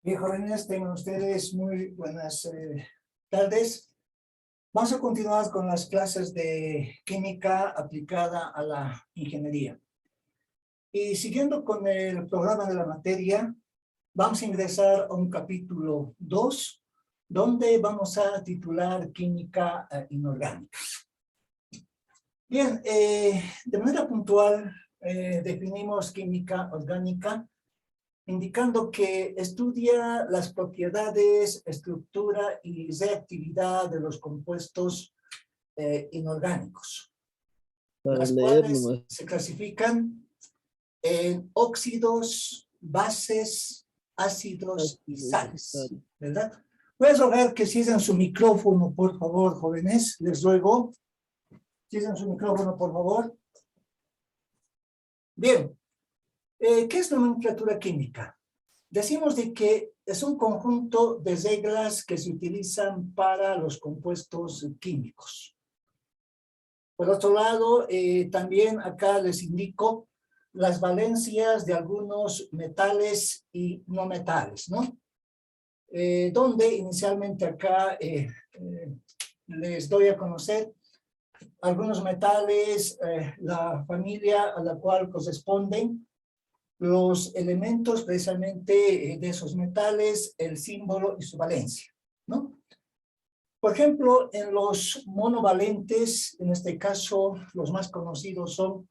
Bien, jóvenes, tengan ustedes muy buenas tardes. Vamos a continuar con las clases de química aplicada a la ingeniería. Y siguiendo con el programa de la materia, vamos a ingresar a un capítulo 2, donde vamos a titular química inorgánica. Bien, de manera puntual definimos química orgánica, indicando que estudia las propiedades, estructura y reactividad de los compuestos inorgánicos, Para las leer cuales nomás. se clasifican en óxidos, bases, ácidos y sales, ¿verdad? Voy a rogar que cierren su micrófono, por favor, jóvenes, les ruego. Cierren su micrófono, por favor. Bien, ¿qué es nomenclatura química? Decimos de que es un conjunto de reglas que se utilizan para los compuestos químicos. Por otro lado, también acá les indico las valencias de algunos metales y no metales, ¿no? Donde inicialmente acá les doy a conocer algunos metales, la familia a la cual corresponden los elementos precisamente de esos metales, el símbolo y su valencia, ¿no? Por ejemplo, en los monovalentes, en este caso, los más conocidos son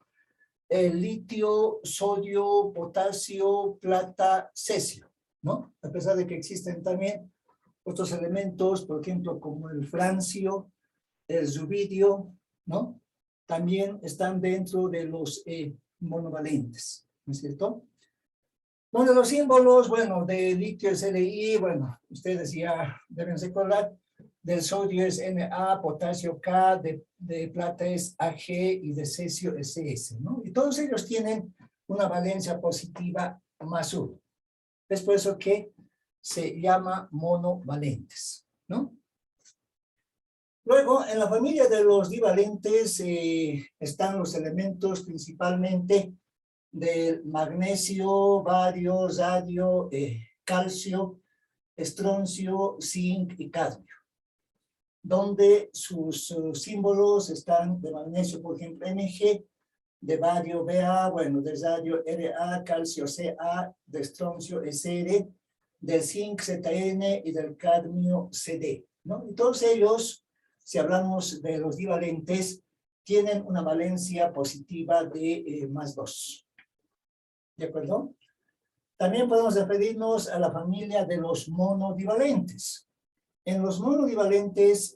el litio, sodio, potasio, plata, cesio, ¿no? A pesar de que existen también otros elementos, por ejemplo, como el francio, el rubidio, ¿no? También están dentro de los monovalentes, ¿no es cierto? Bueno, los símbolos, bueno, de litio es Li, bueno, ustedes ya deben recordar, del sodio es Na, potasio K, de plata es Ag y de cesio es Cs, ¿no? Y todos ellos tienen una valencia positiva más 1. Es por eso que se llama monovalentes, ¿no? Luego, en la familia de los divalentes están los elementos principalmente del magnesio, bario, radio, calcio, estroncio, zinc y cadmio, donde sus símbolos están de magnesio, por ejemplo, Mg, de bario Ba, bueno, de radio Ra, calcio Ca, de estroncio Sr, del zinc Zn y del cadmio Cd, ¿no? Y todos ellos, si hablamos de los divalentes, tienen una valencia positiva de más 2. ¿De acuerdo? También podemos referirnos a la familia de los monodivalentes. En los monodivalentes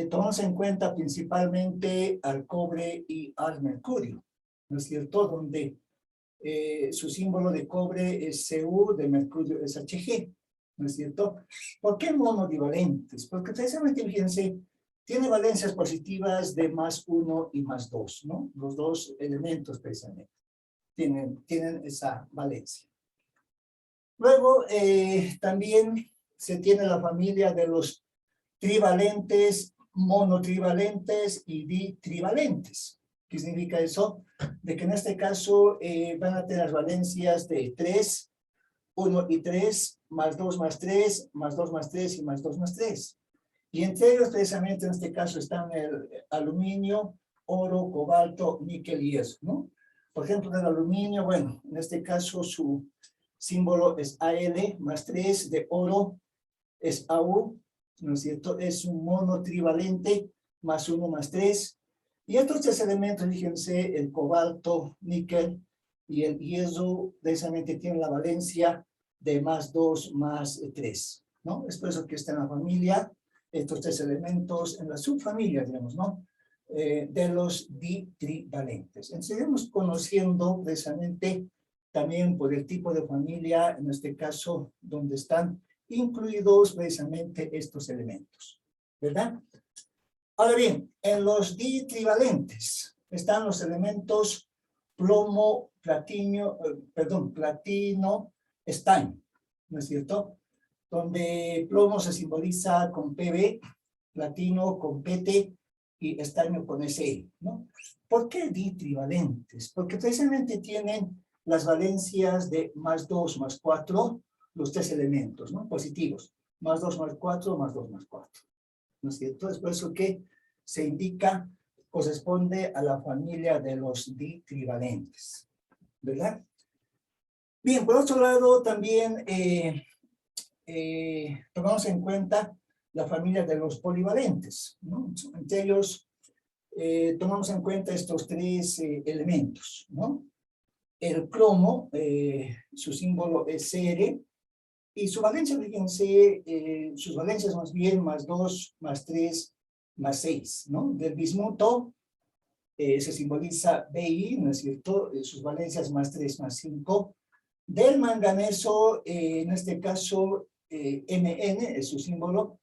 tomamos en cuenta principalmente al cobre y al mercurio, ¿no es cierto? Donde su símbolo de cobre es Cu, de mercurio es Hg, ¿no es cierto? ¿Por qué monodivalentes? Porque precisamente, fíjense, tiene valencias positivas de más 1 y más 2, ¿no? Los dos elementos precisamente tienen esa valencia. Luego, también se tiene la familia de los trivalentes, monotrivalentes y ditrivalentes. ¿Qué significa eso? De que en este caso van a tener las valencias de 3, 1 y 3, más 2 más 3, más 2 más 3 y más 2 más 3. Y entre ellos, precisamente en este caso, están el aluminio, oro, cobalto, níquel y eso, ¿no? Por ejemplo, en el aluminio, bueno, en este caso su símbolo es Al más 3, de oro es Au, ¿no es cierto? Es un monotrivalente más 1 más 3. Y estos 3 elementos, fíjense, el cobalto, níquel y el hierro, precisamente tienen la valencia de más 2 más 3, ¿no? Es por eso que está en la familia, estos 3 elementos, en la subfamilia, digamos, ¿no? De los ditrivalentes. Entonces, seguimos conociendo precisamente también por el tipo de familia, en este caso, donde están incluidos precisamente estos elementos, ¿verdad? Ahora bien, en los ditrivalentes están los elementos plomo, platino, estaño, ¿no es cierto? Donde plomo se simboliza con Pb, platino con Pt y estaño con Se, ¿no? ¿Por qué ditrivalentes? Porque precisamente tienen las valencias de más 2 más 4, los tres elementos, ¿no? Positivos. Más 2 más 4, más 2 más 4. ¿No es cierto? Es por eso que se indica, corresponde a la familia de los ditrivalentes, ¿verdad? Bien, por otro lado, también tomamos en cuenta la familia de los polivalentes, ¿no? Entre ellos, tomamos en cuenta estos tres elementos, ¿no? El cromo, su símbolo es Cr, y su valencia, fíjense, sus valencias más bien más 2, más 3, más 6, ¿no? Del bismuto se simboliza Bi, ¿no es cierto? Sus valencias más 3, más 5. Del manganeso, en este caso, Mn es su símbolo,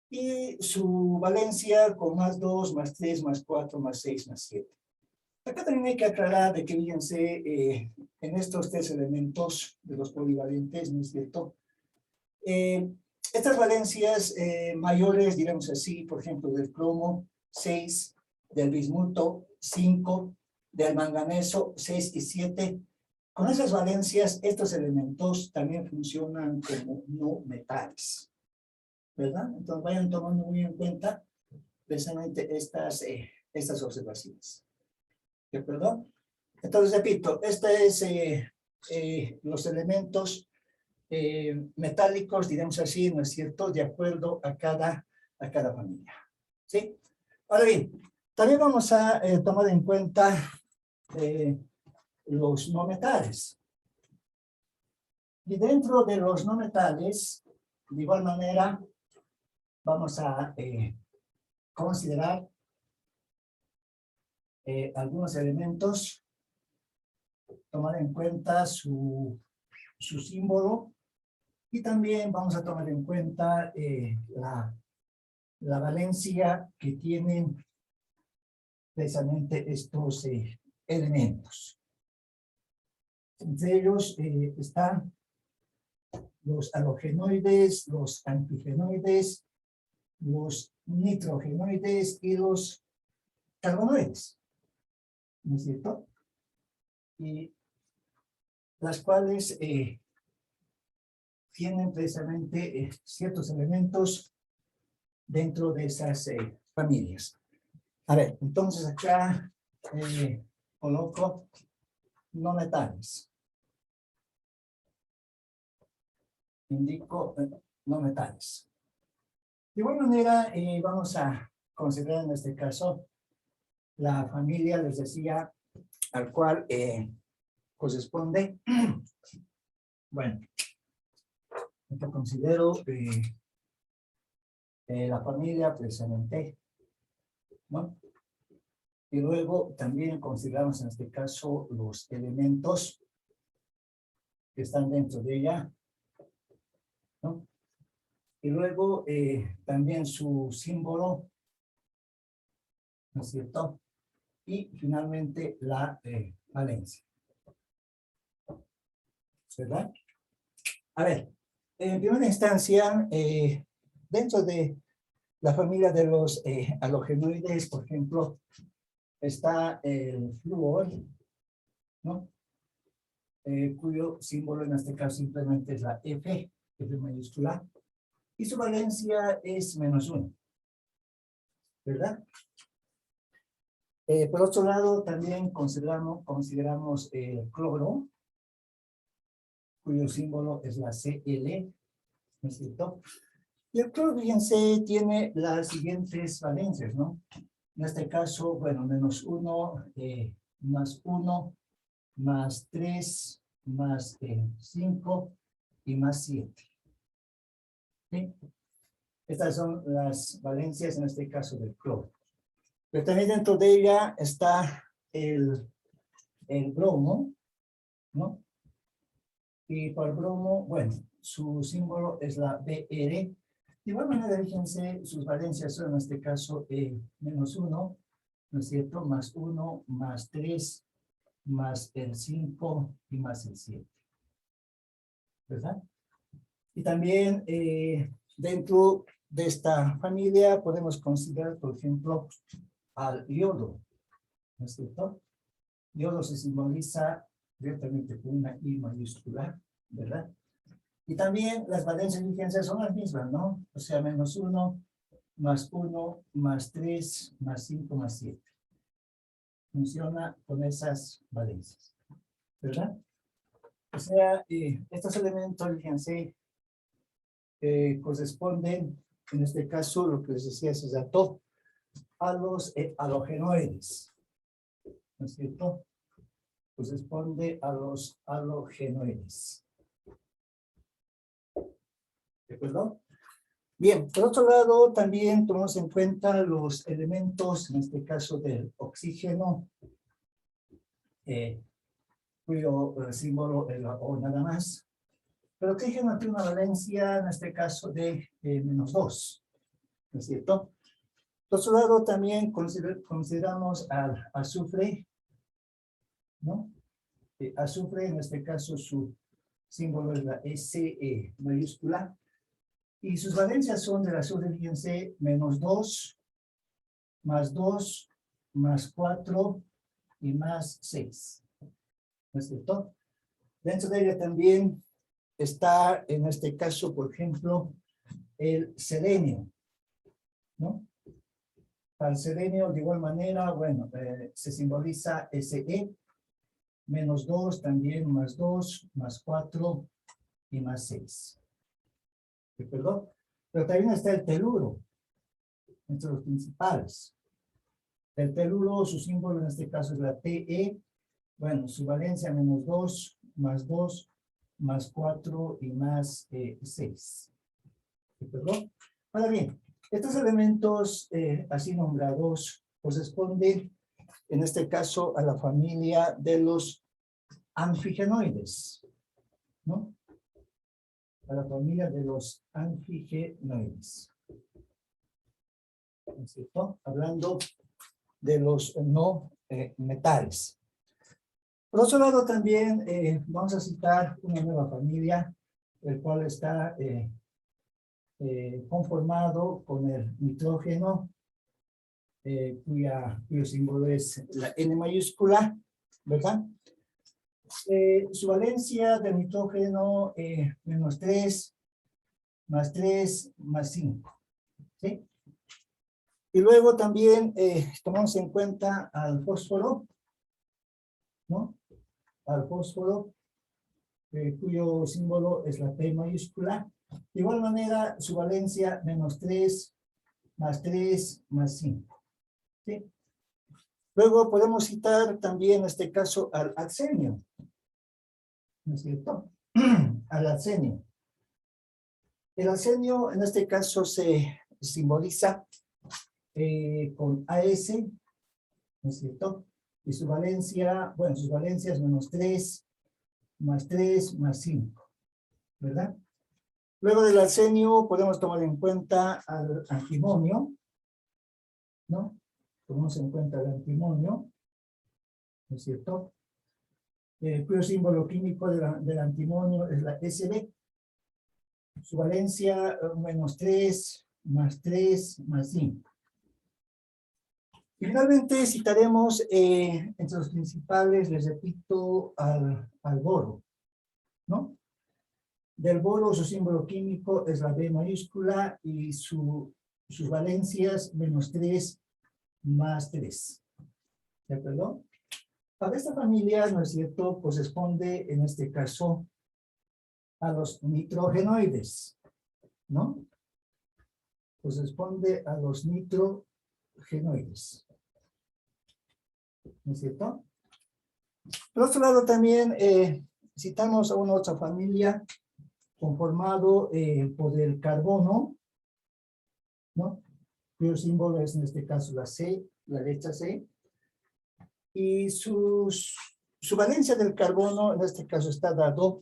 y su valencia con más 2, más 3, más 4, más 6, más 7. Acá también hay que aclarar de que, fíjense, en estos tres elementos de los polivalentes, ¿no es cierto? Estas valencias mayores, digamos así, por ejemplo, del cromo, 6, del bismuto, 5, del manganeso, 6 y 7. Con esas valencias, estos elementos también funcionan como no metales, ¿verdad? Entonces vayan tomando muy en cuenta precisamente estas observaciones. ¿De acuerdo? Entonces, repito, los elementos metálicos, digamos así, ¿no es cierto?, de acuerdo a cada familia. ¿Sí? Ahora bien, también vamos a tomar en cuenta los no metales. Y dentro de los no metales, de igual manera, vamos a considerar algunos elementos, tomar en cuenta su símbolo, y también vamos a tomar en cuenta la valencia que tienen precisamente estos elementos. Entre ellos están los halogenoides, los antigenoides, los nitrogenoides y los carbonoides, ¿no es cierto? Y las cuales tienen precisamente ciertos elementos dentro de esas familias. A ver, entonces acá coloco no metales. Indico no metales. De igual manera, vamos a considerar en este caso la familia, les decía, al cual corresponde. Bueno, yo considero la familia precisamente, ¿no? Y luego también consideramos en este caso los elementos que están dentro de ella, ¿no? Y luego también su símbolo, ¿no es cierto? Y finalmente la valencia. ¿Verdad? A ver, en primera instancia, dentro de la familia de los halogenoides, por ejemplo, está el flúor, ¿no? Cuyo símbolo en este caso simplemente es la F mayúscula, y su valencia es -1, ¿verdad? Por otro lado, también consideramos el cloro, cuyo símbolo es la Cl, ¿no es cierto? Y el cloro, fíjense, tiene las siguientes valencias, ¿no? En este caso, bueno, -1, +1, +3, +5 y +7. ¿Sí? Estas son las valencias, en este caso, del cloro. Pero también dentro de ella está el bromo, ¿no? Y por bromo, bueno, su símbolo es la Br. De igual manera, fíjense, sus valencias son en este caso -1, ¿no es cierto? +1, +3, más el 5 y más el 7. ¿Verdad? Y también dentro de esta familia podemos considerar, por ejemplo, al yodo, ¿no es cierto? Yodo se simboliza directamente con una I mayúscula, ¿verdad? Y también las valencias y vigencias son las mismas, ¿no? O sea, -1, +1, +3, +5, +7. Funciona con esas valencias, ¿verdad? O sea, estos elementos, fíjense, corresponden, en este caso, lo que les decía ese dato, a los halogenoides, ¿no es cierto? Corresponde a los halogenoides. ¿De acuerdo? Bien, por otro lado, también tomamos en cuenta los elementos, en este caso del oxígeno, cuyo símbolo es la O nada más. Pero el oxígeno tiene una valencia, en este caso, de -2, ¿no es cierto? Por otro lado, también consideramos al azufre, ¿no? Azufre, en este caso, su símbolo es la Se mayúscula. Y sus valencias son del azufre, fíjense, -2, +2, +4 y +6. ¿No es cierto? Dentro de ella también está, en este caso, por ejemplo, el selenio, ¿no? Al selenio, de igual manera, bueno, se simboliza Se, -2, también +2, +4 y +6. ¿De acuerdo? Pero también está el teluro, entre los principales. El teluro, su símbolo en este caso es la Te, bueno, su valencia -2, +2, +4 y +6. ¿De acuerdo? Ahora bien, estos elementos así nombrados corresponden, en este caso, a la familia de los anfigenoides, ¿no? A la familia de los anfigenoides. ¿No es cierto? Hablando de los no metales. Por otro lado, también vamos a citar una nueva familia, el cual está conformado con el nitrógeno, cuyo símbolo es la N mayúscula, ¿verdad? Su valencia del nitrógeno, -3, +3, +5, ¿sí? Y luego también tomamos en cuenta al fósforo, ¿no? Al fósforo, cuyo símbolo es la P mayúscula. De igual manera, su valencia -3, +3, +5. ¿Sí? Luego podemos citar también en este caso al arsenio, ¿no es cierto? Al arsenio. El arsenio en este caso se simboliza con AS, ¿no es cierto? Y su valencia, bueno, sus valencias -3, +3, +5, ¿verdad? Luego del arsenio podemos tomar en cuenta al antimonio, ¿no? Tomamos en cuenta el antimonio, ¿no es cierto? Cuyo símbolo químico del antimonio es la Sb. Su valencia -3, +3, +5. Finalmente citaremos entre los principales, les repito, al boro, ¿no? Del boro, su símbolo químico es la B mayúscula y sus valencias -3, +3. ¿De acuerdo? Para esta familia, ¿no es cierto?, corresponde en este caso a los nitrogenoides, ¿no? Corresponde a los nitrogenoides. ¿No es cierto? Por otro lado, también citamos a una otra familia conformado por el carbono, ¿no? Cuyo símbolo es en este caso la C, la letra C. Y su valencia del carbono, en este caso, está dado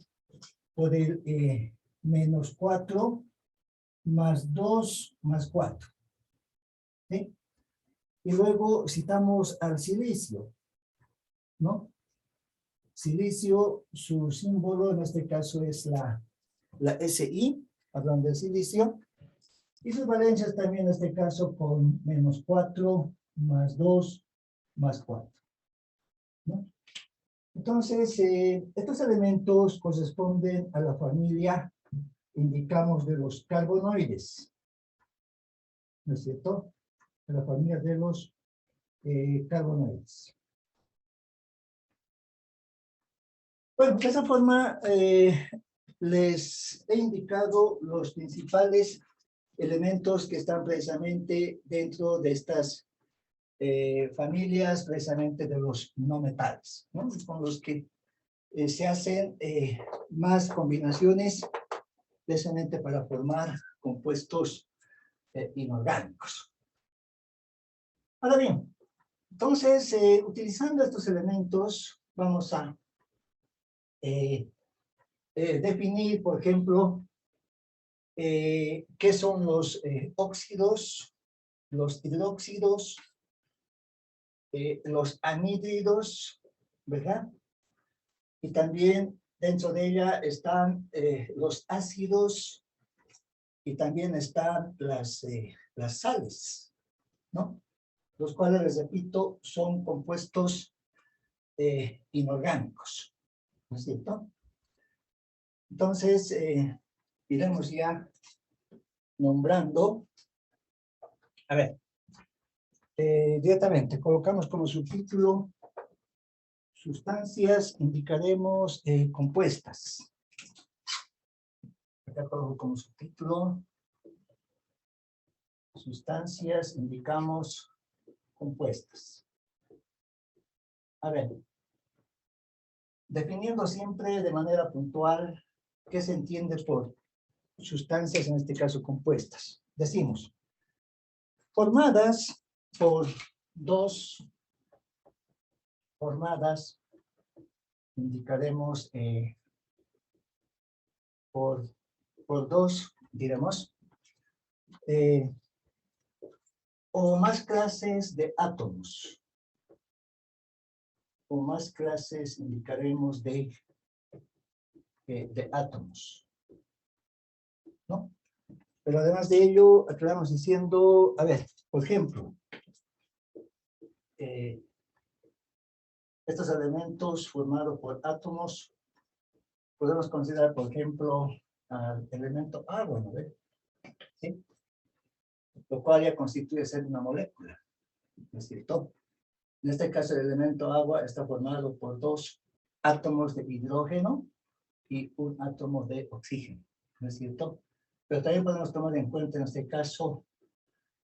por el -4, +2, +4. ¿Sí? Y luego citamos al silicio, ¿no? Silicio, su símbolo en este caso es la Si, hablando del silicio. Y sus valencias también en este caso con -4, +2, +4. ¿No? Entonces, estos elementos corresponden a la familia indicamos de los carbonoides, ¿no es cierto? De la familia de los carbonoides. Bueno, de esa forma les he indicado los principales elementos que están precisamente dentro de estas familias, precisamente de los no metales, ¿no? Con los que se hacen más combinaciones precisamente para formar compuestos inorgánicos. Ahora bien, entonces, utilizando estos elementos, vamos a definir, por ejemplo, qué son los óxidos, los hidróxidos, los anhídridos, ¿verdad? Y también dentro de ella están los ácidos y también están las sales, ¿no? Los cuales, les repito, son compuestos inorgánicos, ¿no es cierto? Entonces, iremos ya nombrando. A ver, directamente colocamos como subtítulo sustancias, indicaremos compuestas. Acá coloco como subtítulo sustancias, indicamos compuestas. A ver, definiendo siempre de manera puntual qué se entiende por sustancias, en este caso compuestas. Decimos, formadas por dos, formadas, indicaremos por dos, diremos, o más clases de átomos, o más clases, indicaremos, de átomos, ¿no? Pero además de ello, aclaramos diciendo, a ver, por ejemplo, estos elementos formados por átomos, podemos considerar, por ejemplo, al elemento agua, ¿no ve? ¿Sí? Lo cual ya constituye ser una molécula, ¿no es cierto? En este caso, el elemento agua está formado por dos átomos de hidrógeno y un átomo de oxígeno, ¿no es cierto? Pero también podemos tomar en cuenta, en este caso,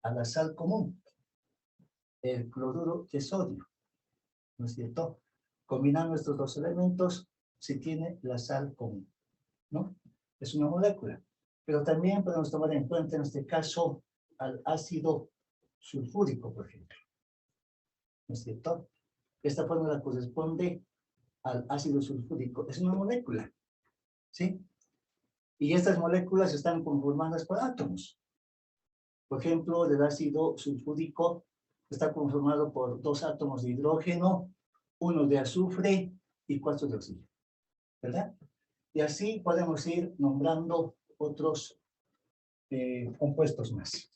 a la sal común, el cloruro de sodio, ¿no es cierto? Combinando estos dos elementos, se tiene la sal común, ¿no? Es una molécula. Pero también podemos tomar en cuenta, en este caso, al ácido sulfúrico, por ejemplo, ¿no es cierto? Esta fórmula corresponde al ácido sulfúrico. Es una molécula, ¿sí? Y estas moléculas están conformadas por átomos. Por ejemplo, el ácido sulfúrico está conformado por dos átomos de hidrógeno, uno de azufre y 4 de oxígeno, ¿verdad? Y así podemos ir nombrando otros compuestos más,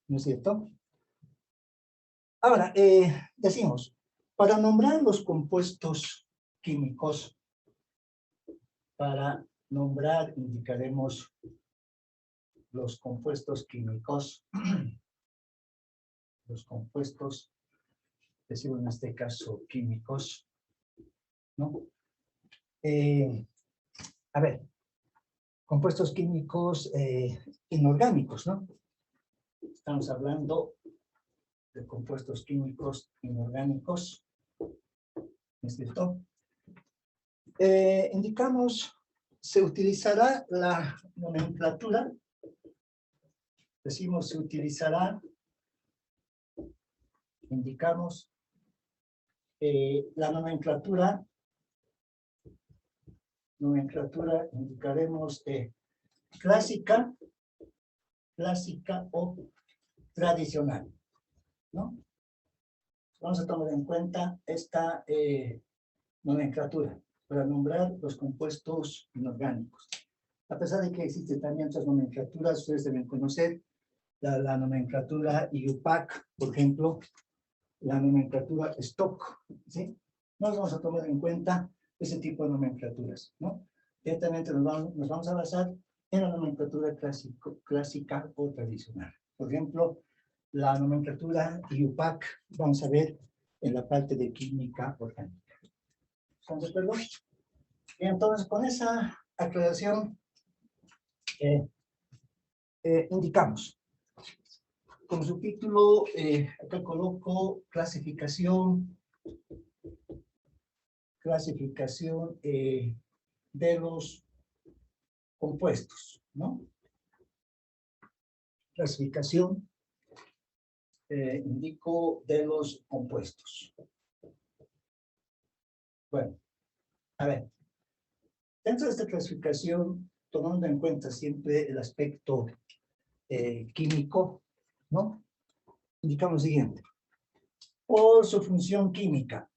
¿no es cierto? Ahora, decimos, para nombrar los compuestos químicos, para nombrar, indicaremos los compuestos químicos, los compuestos, decimos en este caso químicos, ¿no? A ver, compuestos químicos inorgánicos, ¿no? Estamos hablando de compuestos químicos inorgánicos, ¿no es cierto? Indicamos, se utilizará la nomenclatura, decimos se utilizará, indicamos la nomenclatura, indicaremos clásica o tradicional, ¿no? Vamos a tomar en cuenta esta nomenclatura para nombrar los compuestos inorgánicos. A pesar de que existen también otras nomenclaturas, ustedes deben conocer la nomenclatura IUPAC, por ejemplo, la nomenclatura Stock, ¿sí? Nos vamos a tomar en cuenta ese tipo de nomenclaturas, ¿no? Directamente nos vamos a basar en la nomenclatura clásica o tradicional. Por ejemplo, la nomenclatura IUPAC, vamos a ver en la parte de química orgánica. ¿Están de acuerdo? Y entonces, con esa aclaración, indicamos. Como subtítulo, acá coloco clasificación de los compuestos, ¿no? Clasificación, indico, de los compuestos. Bueno, a ver. Dentro de esta clasificación, tomando en cuenta siempre el aspecto químico, ¿no? Indicamos lo siguiente. Por su función química.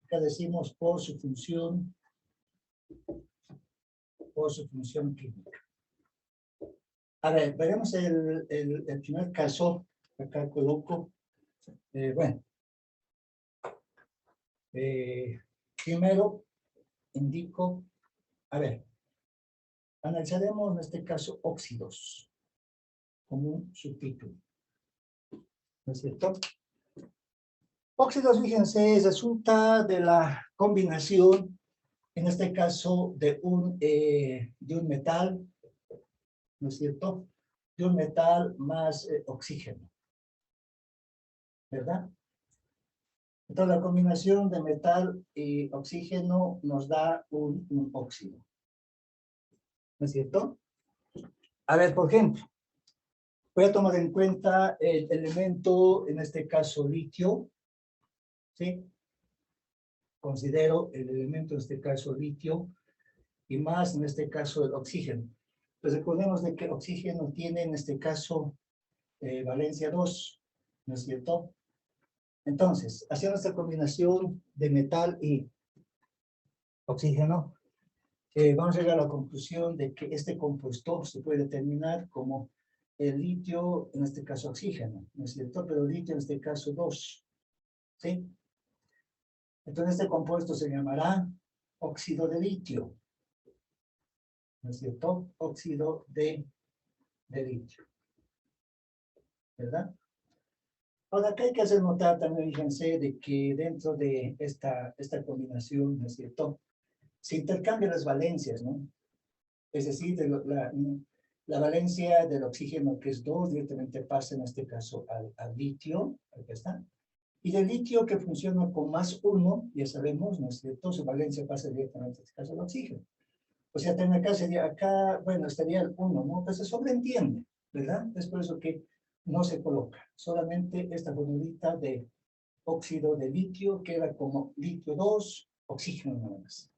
Acá decimos por su función química. A ver, veremos el primer caso. Acá coloco, bueno. Primero, indico, a ver, analizaremos en este caso óxidos como un subtítulo. ¿No es cierto? Óxidos, fíjense, resulta de la combinación, en este caso, de un metal, ¿no es cierto? De un metal más oxígeno, ¿verdad? Entonces, la combinación de metal y oxígeno nos da un óxido, ¿no es cierto? A ver, por ejemplo, voy a tomar en cuenta el elemento, en este caso, litio, ¿sí? Considero el elemento, en este caso, litio, y más, en este caso, el oxígeno. Pues recordemos de que el oxígeno tiene, en este caso, valencia 2, ¿no es cierto? Entonces, haciendo esta combinación de metal y oxígeno, vamos a llegar a la conclusión de que este compuesto se puede determinar como el litio, en este caso oxígeno, ¿no es cierto? Pero litio, en este caso, 2, ¿sí? Entonces, este compuesto se llamará óxido de litio, ¿no es cierto? Óxido de litio, ¿verdad? Ahora, acá hay que hacer notar también, fíjense, de que dentro de esta combinación, ¿no es cierto?, se intercambian las valencias, ¿no? Es decir, la valencia del oxígeno, que es 2, directamente pasa, en este caso, al litio, acá está. Y del litio, que funciona con más 1, ya sabemos, ¿no es cierto?, su valencia pasa directamente, en este caso, al oxígeno. O sea, también acá sería, bueno, estaría el 1, ¿no? Pues se sobreentiende, ¿verdad? Es por eso que no se coloca. Solamente esta formulita de óxido de litio queda como litio 2, oxígeno nada más,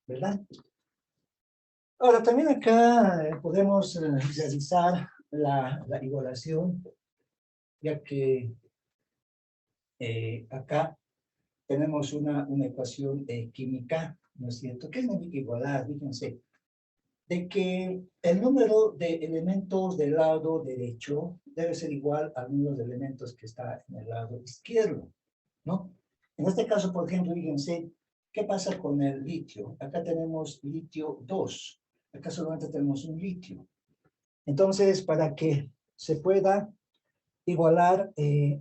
¿verdad? Ahora, también acá podemos realizar la igualación, ya que acá tenemos una ecuación química, ¿no es cierto? ¿Qué significa igualar? Fíjense, de que el número de elementos del lado derecho debe ser igual al número de elementos que está en el lado izquierdo, ¿no? En este caso, por ejemplo, fíjense, ¿qué pasa con el litio? Acá tenemos litio 2, acá solamente tenemos un litio. Entonces, para que se pueda igualar,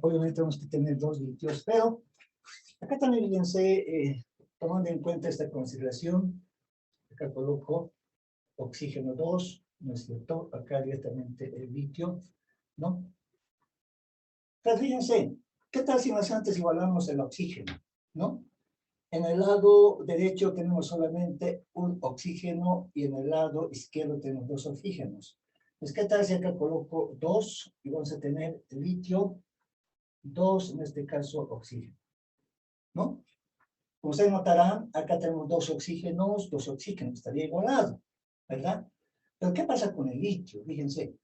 obviamente tenemos que tener 2 litios, pero acá también, fíjense, tomando en cuenta esta consideración, acá coloco oxígeno 2, ¿no es cierto? Acá directamente el litio, ¿no? Pero fíjense, ¿qué tal si más antes igualamos el oxígeno, ¿no? En el lado derecho tenemos solamente un oxígeno y en el lado izquierdo tenemos 2 oxígenos. Pues, ¿qué tal si acá coloco 2 y vamos a tener litio, 2, en este caso, oxígeno, ¿no? Como ustedes notarán, acá tenemos 2 oxígenos, estaría igualado, ¿verdad? Pero ¿qué pasa con el litio? Fíjense,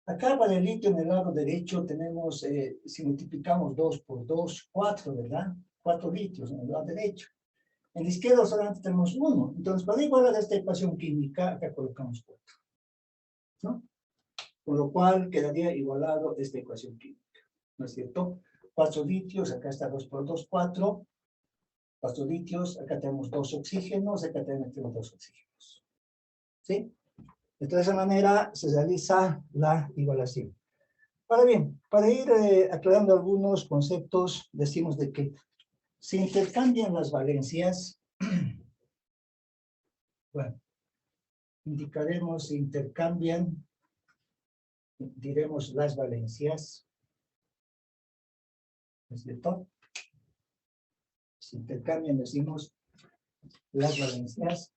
acá para el litio en el lado derecho tenemos, si multiplicamos 2 por 2, 4, ¿verdad? 4 litios en el lado derecho. En la izquierda solamente tenemos 1. Entonces, para igualar esta ecuación química, acá colocamos 4, ¿no? Con lo cual quedaría igualado esta ecuación química, ¿no es cierto? 4 litios, acá está 2 por 2, 4. 4 litios, acá tenemos 2 oxígenos, acá también tenemos 2 oxígenos. ¿sí? De esa manera se realiza la igualación. Ahora bien, para ir aclarando algunos conceptos, decimos de que se intercambian las valencias. Bueno, indicaremos se intercambian, diremos las valencias, ¿no es cierto? Se intercambian, decimos las valencias.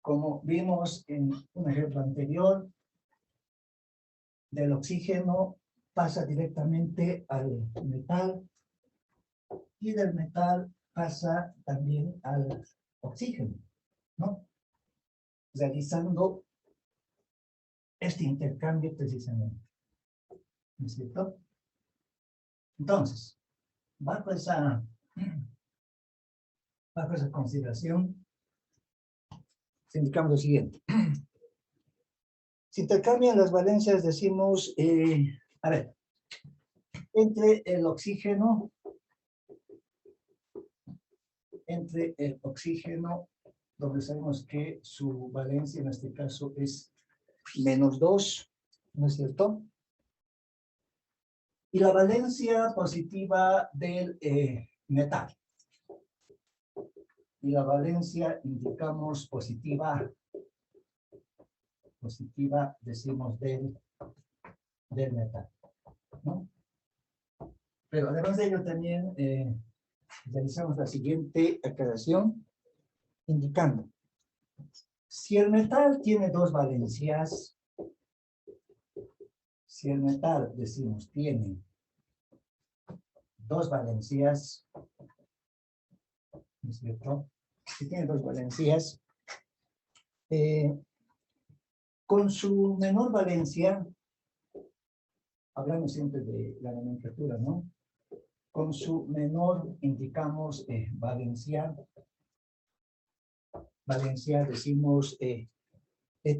Como vimos en un ejemplo anterior, del oxígeno pasa directamente al metal y del metal pasa también al oxígeno, ¿no? Realizando este intercambio precisamente, ¿no es cierto? Entonces, bajo esa consideración, indicamos lo siguiente. Si intercambian las valencias, decimos, a ver, entre el oxígeno, donde sabemos que su valencia en este caso es -2, ¿no es cierto? Y la valencia positiva del metal. Y la valencia indicamos positiva decimos del metal, ¿no? Pero además de ello también realizamos la siguiente aclaración, indicando, si el metal tiene dos valencias, si el metal, decimos, tiene dos valencias, ¿no es cierto? Si tiene dos valencias, con su menor valencia, hablamos siempre de la nomenclatura, ¿no? Con su menor indicamos valencia, decimos,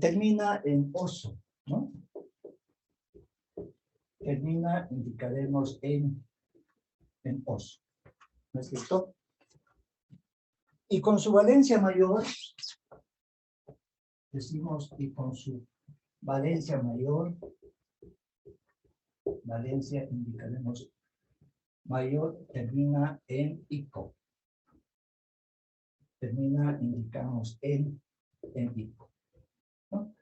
termina en oso, ¿no? Termina, indicaremos en oso, ¿no es cierto? Y con su valencia mayor, decimos, y con su valencia mayor, valencia indicaremos mayor, termina en ico. Termina, indicamos en ico, ¿no?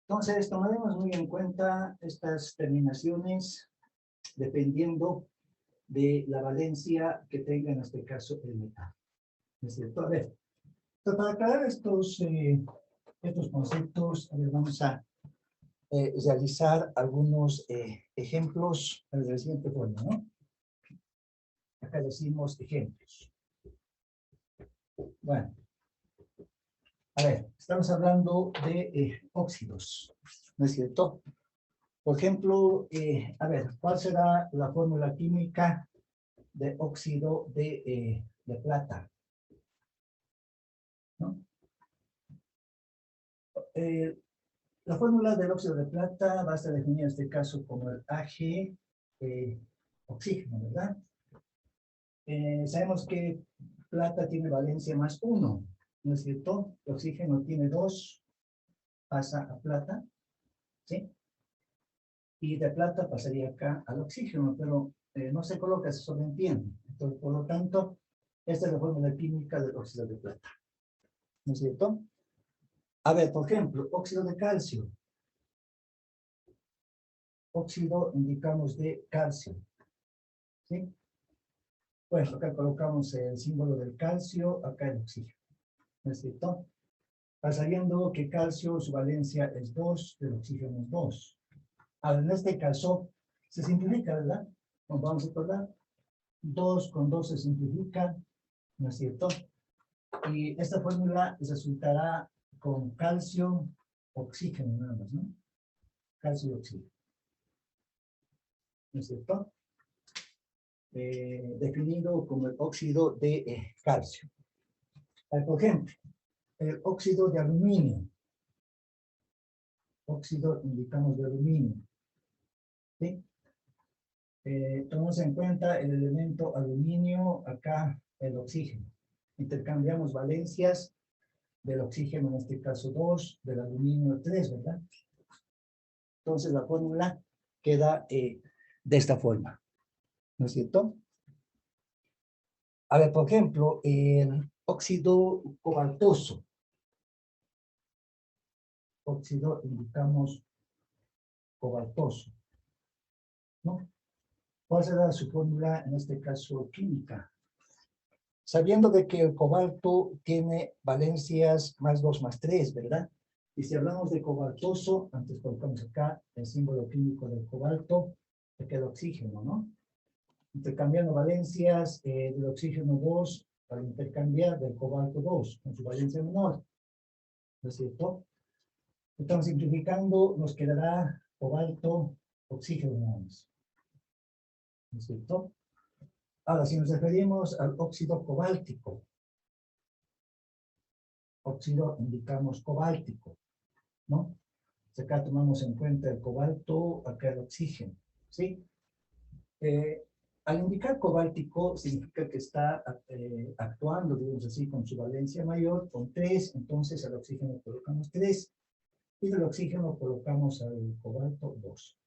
Entonces, tomaremos muy en cuenta estas terminaciones dependiendo de la valencia que tenga en este caso el metal, ¿no es cierto? A ver, para aclarar estos conceptos, a ver, vamos a realizar algunos ejemplos de la siguiente forma, ¿no? Acá decimos ejemplos. Bueno, a ver, estamos hablando de óxidos, ¿no es cierto? Por ejemplo, a ver, ¿cuál será la fórmula química de óxido de plata? ¿No? La fórmula del óxido de plata va a estar definida en este caso como el Ag oxígeno, ¿verdad? Sabemos que plata tiene valencia +1, ¿no es cierto? El oxígeno tiene 2, pasa a plata, ¿sí? Y de plata pasaría acá al oxígeno, pero no se coloca, se sobreentiende. Entonces, por lo tanto, esta es la fórmula química del óxido de plata, ¿no es cierto? A ver, por ejemplo, óxido de calcio. Óxido indicamos de calcio, ¿sí? Pues acá colocamos el símbolo del calcio, acá el oxígeno, ¿no es cierto? Sabiendo que calcio, su valencia es 2, el oxígeno es 2. Ahora, en este caso, se simplifica, ¿verdad? Nos vamos a recordar. 2 con 2 se simplifica, ¿no es cierto? Y esta fórmula resultará con calcio, oxígeno, nada más, ¿no? Calcio y oxígeno, ¿no es cierto? Definido como el óxido de calcio. Por ejemplo, el óxido de aluminio. Óxido indicamos de aluminio, ¿sí? Tomamos en cuenta el elemento aluminio, acá el oxígeno. Intercambiamos valencias, del oxígeno, en este caso 2, del aluminio 3, ¿verdad? Entonces la fórmula queda de esta forma, ¿no es cierto? A ver, por ejemplo, el óxido cobaltoso. Óxido, indicamos cobaltoso, ¿no? ¿Cuál será su fórmula, en este caso, química? Sabiendo de que el cobalto tiene valencias más 2 más 3, ¿verdad? Y si hablamos de cobaltoso, antes colocamos acá el símbolo químico del cobalto, que queda oxígeno, ¿no? Intercambiando valencias del oxígeno 2 para intercambiar del cobalto 2 con su valencia menor, ¿no es cierto? Entonces, simplificando, nos quedará cobalto, oxígeno nada más, ¿no es cierto? Ahora, si nos referimos al óxido cobáltico, óxido indicamos cobáltico, ¿no? Acá tomamos en cuenta el cobalto, acá el oxígeno, ¿sí? Al indicar cobáltico, significa que está actuando, digamos así, con su valencia mayor, con 3, entonces al oxígeno colocamos 3, y del oxígeno colocamos al cobalto 2.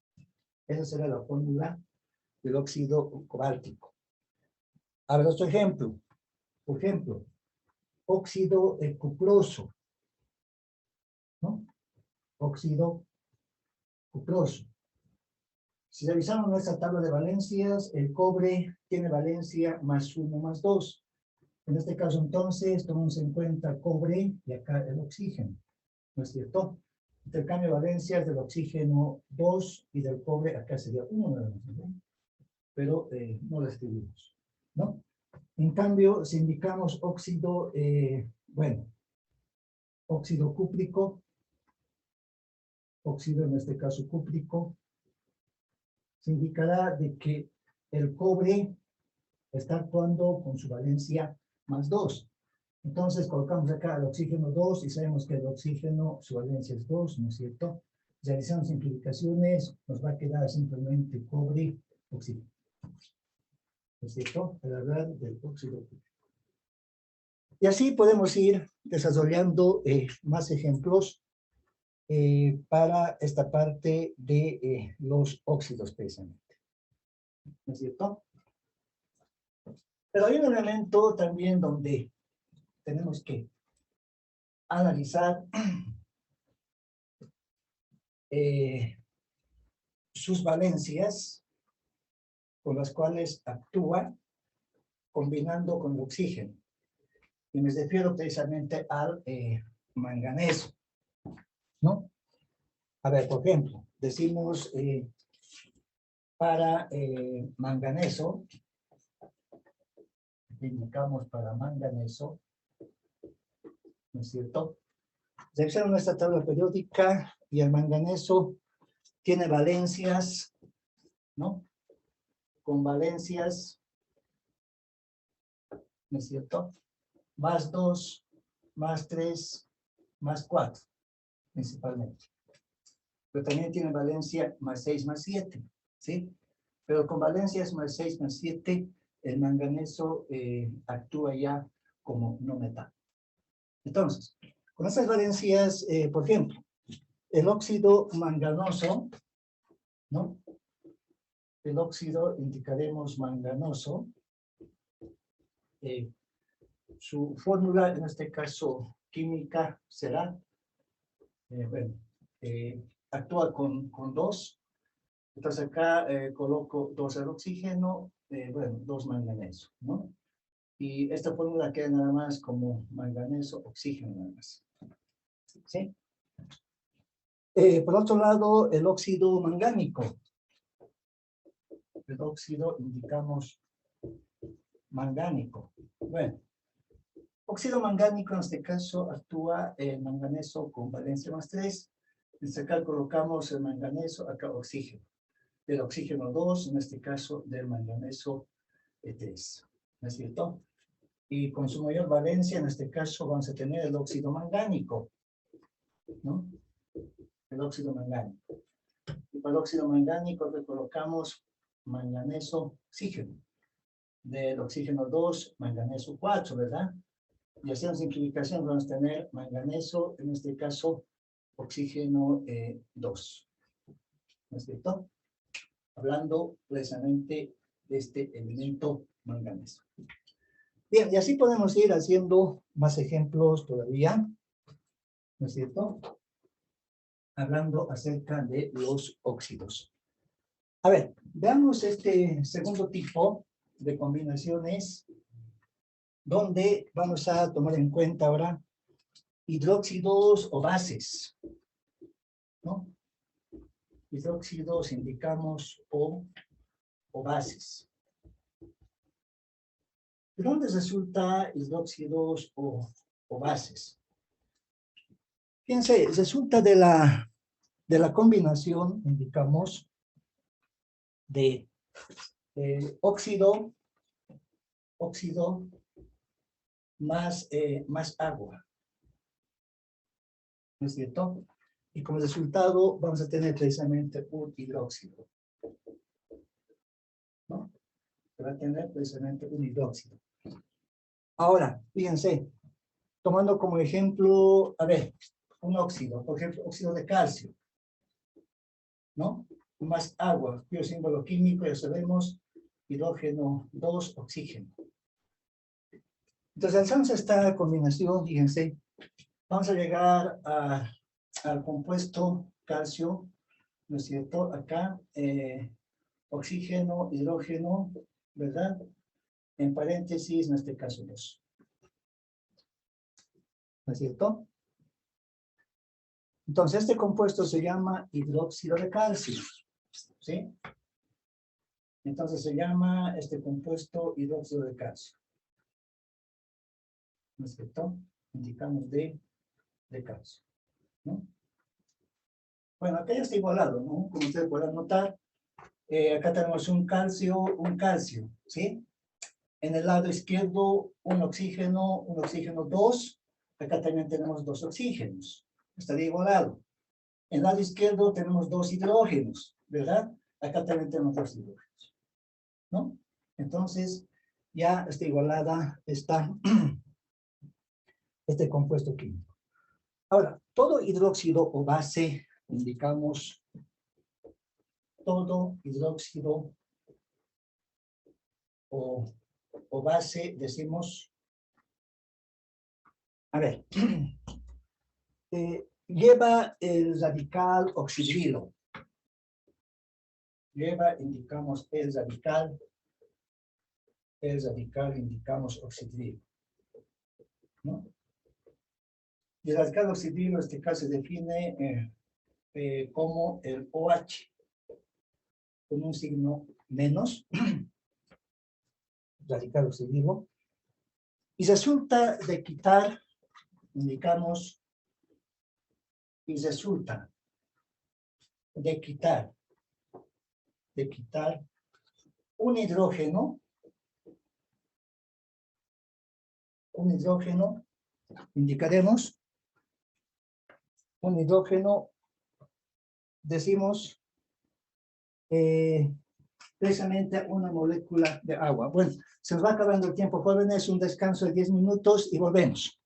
Esa será la fórmula del óxido cobáltico. A ver, otro ejemplo. Por ejemplo, óxido cuproso, ¿no? Óxido cuproso. Si revisamos nuestra tabla de valencias, el cobre tiene valencia más 1 más 2. En este caso, entonces, tomamos en cuenta cobre y acá el oxígeno, ¿no es cierto? Intercambio de valencias del oxígeno 2 y del cobre, acá sería 1, ¿no? Pero no lo escribimos, ¿no? En cambio, si indicamos óxido, óxido cúprico, óxido en este caso cúprico, se indicará de que el cobre está actuando con su valencia más 2. Entonces colocamos acá el oxígeno 2 y sabemos que el oxígeno, su valencia es 2, ¿no es cierto? Realizando simplificaciones, nos va a quedar simplemente cobre, oxígeno. ¿No es cierto? Al hablar del óxido cúprico. Y así podemos ir desarrollando más ejemplos para esta parte de los óxidos, precisamente. ¿No es cierto? Pero hay un elemento también donde tenemos que analizar sus valencias con las cuales actúa combinando con el oxígeno. Y me refiero precisamente al manganeso, ¿no? A ver, por ejemplo, decimos para manganeso, indicamos para manganeso, ¿no es cierto? Revisamos nuestra tabla periódica y el manganeso tiene valencias, ¿no? Con valencias, ¿no es cierto? Más 2, más 3, más 4, principalmente. Pero también tiene valencia más 6, más 7, ¿sí? Pero con valencias más 6, más 7, el manganeso actúa ya como no metal. Entonces, con estas valencias, por ejemplo, el óxido manganoso, ¿no? El óxido, indicaremos manganoso. Su fórmula, en este caso química, será, actúa con 2. Entonces acá coloco 2 al oxígeno, 2 manganeso, ¿no? Y esta fórmula queda nada más como manganeso, oxígeno nada más. ¿Sí? Por otro lado, el óxido mangánico. El óxido indicamos mangánico. Bueno, óxido mangánico en este caso actúa el manganeso con valencia más 3. En acá colocamos el manganeso, acá oxígeno. Del oxígeno 2, en este caso del manganeso 3. ¿No es cierto? Y con su mayor valencia, en este caso, vamos a tener el óxido mangánico, ¿no? El óxido mangánico. Y para el óxido mangánico le colocamos manganeso, oxígeno. Del oxígeno 2, manganeso 4, ¿verdad? y haciendo simplificación vamos a tener manganeso, en este caso oxígeno 2. ¿No es cierto? Hablando precisamente de este elemento manganeso. Bien, y así podemos ir haciendo más ejemplos todavía, ¿no es cierto? Hablando acerca de los óxidos. A ver, veamos este segundo tipo de combinaciones donde vamos a tomar en cuenta ahora hidróxidos o bases, ¿no? Hidróxidos indicamos o bases. ¿De dónde resulta hidróxidos o bases? Fíjense, resulta de la combinación, indicamos, de óxido más agua. ¿No es cierto? Y como resultado vamos a tener precisamente un hidróxido. ¿No? Se va a tener precisamente un hidróxido. Ahora, fíjense, tomando como ejemplo, a ver, un óxido, por ejemplo, óxido de calcio, ¿no? Más agua, cuyo símbolo químico ya sabemos, hidrógeno 2, oxígeno. Entonces, hacemos esta combinación, fíjense, vamos a llegar al compuesto calcio, ¿no es cierto? Acá, oxígeno, hidrógeno, ¿verdad? En paréntesis, en este caso 2. ¿No es cierto? Entonces, este compuesto se llama hidróxido de calcio, ¿sí? Entonces, se llama este compuesto hidróxido de calcio. ¿No es cierto? Indicamos de calcio, ¿no? Bueno, acá ya está igualado, ¿no? Como ustedes pueden notar, acá tenemos un calcio, ¿sí? En el lado izquierdo, un oxígeno 2. Acá también tenemos 2 oxígenos. Estaría igualado. En el lado izquierdo tenemos 2 hidrógenos, ¿verdad? Acá también tenemos 2 hidrógenos, ¿no? Entonces, ya está igualada está este compuesto químico. Ahora, todo hidróxido o base, indicamos todo hidróxido o base, decimos, a ver, lleva el radical oxidrilo. Lleva, indicamos el radical indicamos oxidrilo, ¿no? Y el radical oxidrilo en este caso se define como el OH, con un signo menos, radical oxidrilo, y resulta de quitar, indicamos, y resulta de quitar un hidrógeno, indicaremos, un hidrógeno, decimos, precisamente una molécula de agua. Bueno, se nos va acabando el tiempo, jóvenes, un descanso de 10 minutos y volvemos.